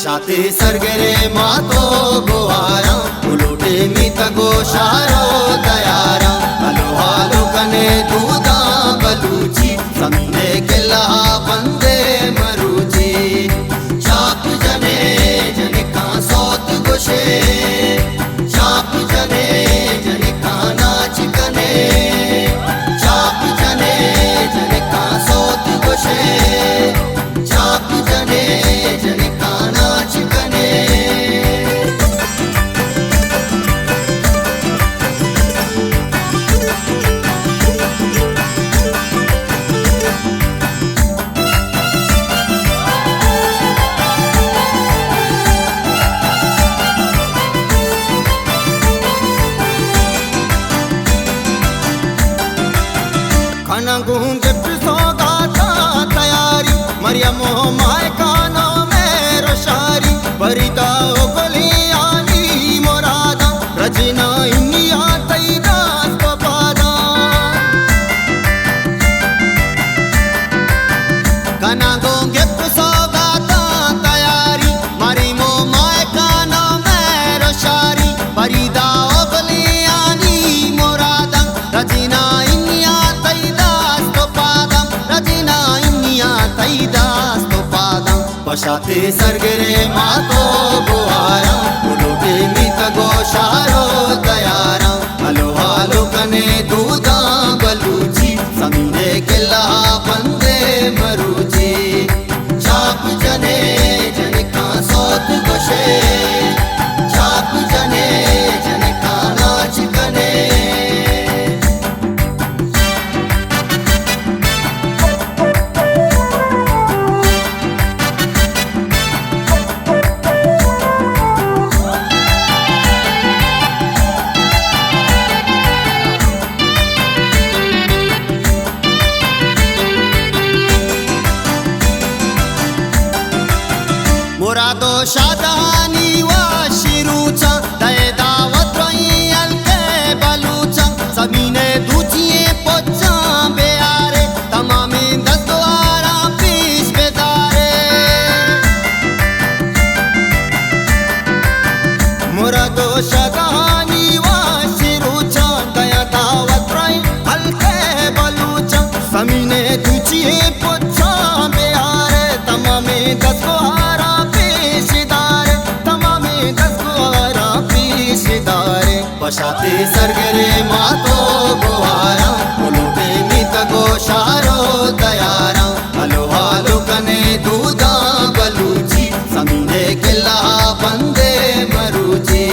पशाते सरगरे मातो गोहारा उलोटे मीत गोशारो Dayara hello hello कने दूधा बलूची समने केला बंदे मरूची चाप जने जने का सोत गोशे चाप जने जने का नाच कने चाप जने जने का सोत गोशे चाप जने जने का नाच कने खाना गूंगे सौगाता तैयारी मरियम माय काना में रोशारी परिदा गोलियानी मोरादा रजना इनिया तैदा पादा खाना गूंगे सौगाता तैयारी मरियम माय काना में रोशारी परिदा गोलियानी मोरादा रजना पशाते सरगरे मातो गोहारा उलोटे मीत गोशारो दयारा हलो हालो कने दूधा बलूची समने केला बंदे मरूची चाप जने जने का सोत गोशे चाप जने जने का नाच कने मुरादो शादानी वा शिरूचा दय दावत रही अलके बलूचा समीने दूचिए पोचा बेयारे तमामे दसवारा पीस बेदारे मुरादो शादानी वा शिरूचा दय दावत रही अलके बलूचा समीने दूचिए पोचा बेयारे तमामे दसवारा पशाते सरगरे मातो गोहारा उलोटे मीत गोशारो दयारा हलो हालो कने दूधा बलूची समने केला बंदे मरूची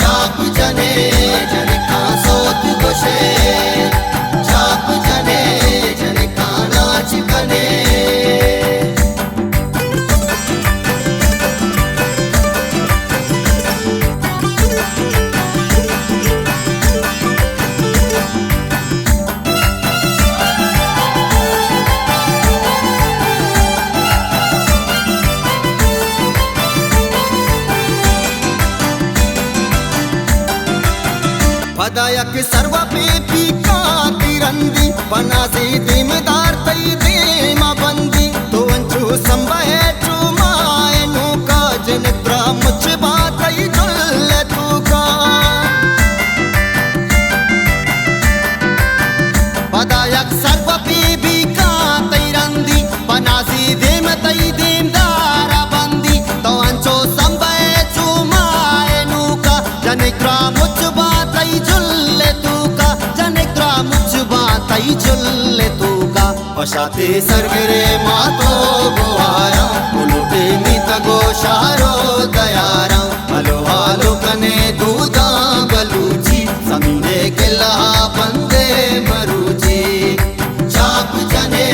चाप जने जने का सोत गोशे चाप जने जने का नाच कने पदायक सर्व पे पीका तिरंदी पनासी दिमदार तई देमा बंदी तो अंचु संबहे चुमाए नूका जनित्रा मुझ बातई जुल तूका पदायक सर्व पे पीका तिरंदी पनासी दिम तई देमदार बंदी तो अंचु संबहे चुमाए नूका जनित्रा मुझ जुल्ले तूका जनित्रा मुझबा तई जुल्ले तूका पशाते सरगरे मातो गोहारा उलोटे मीत गोशारो दयारा हलो हालो कने दूधा बलूची समने केला बंदे मरूची चाप जने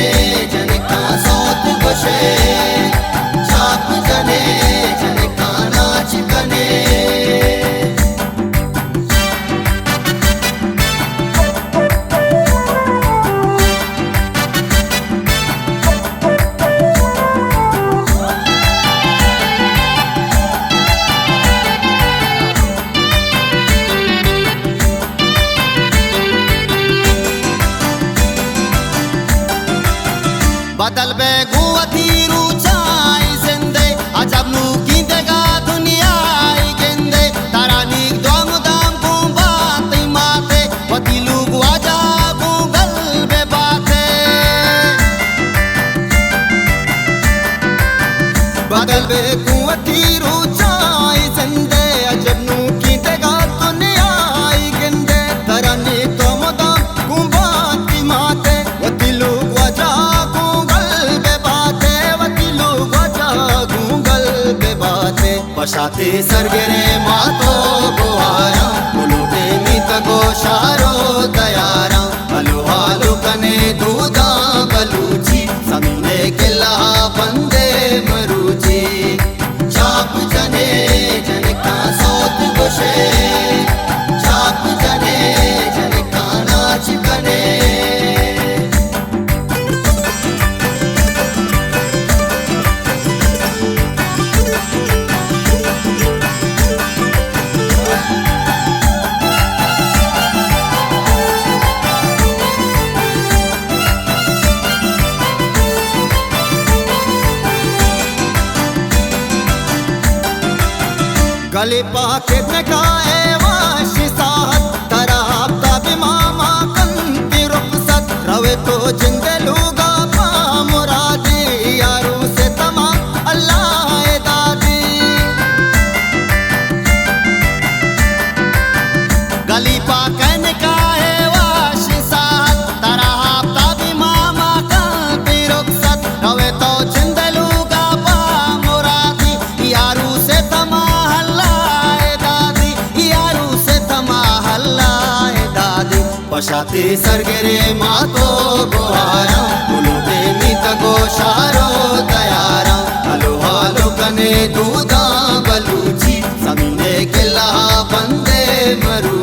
जने का सोत गोशे चाप जने जने का नाच कने बदल बे गुवती रुचाई जिंदे अजब नु पशाते सर्गरे मातो गोहारा उलूटे मित गोशारो दयारा हलो हालो कने दूधा बलूची समीने किला बंदे मरूची चाप जने जनका सोत गोशे चाप जने जनका नाच कने गली पाके नकाए वाशी साहत तराबता बिमामा कंती रुखसत रवे तो जिंदलूगा पा मुरादी यारू से तमा अल्लाह दादी गली पाके नकाए वाशी साहत तराबता बिमामा कंती रुखसत रवे तो जिंदलूगा पा मुरादी यारू से तमा पशाते सर्गरे मातो गोहारा उलूटे मित गोशारो दयारा हलो हालो कने दूधा बलूची समीने किला बंदे मरू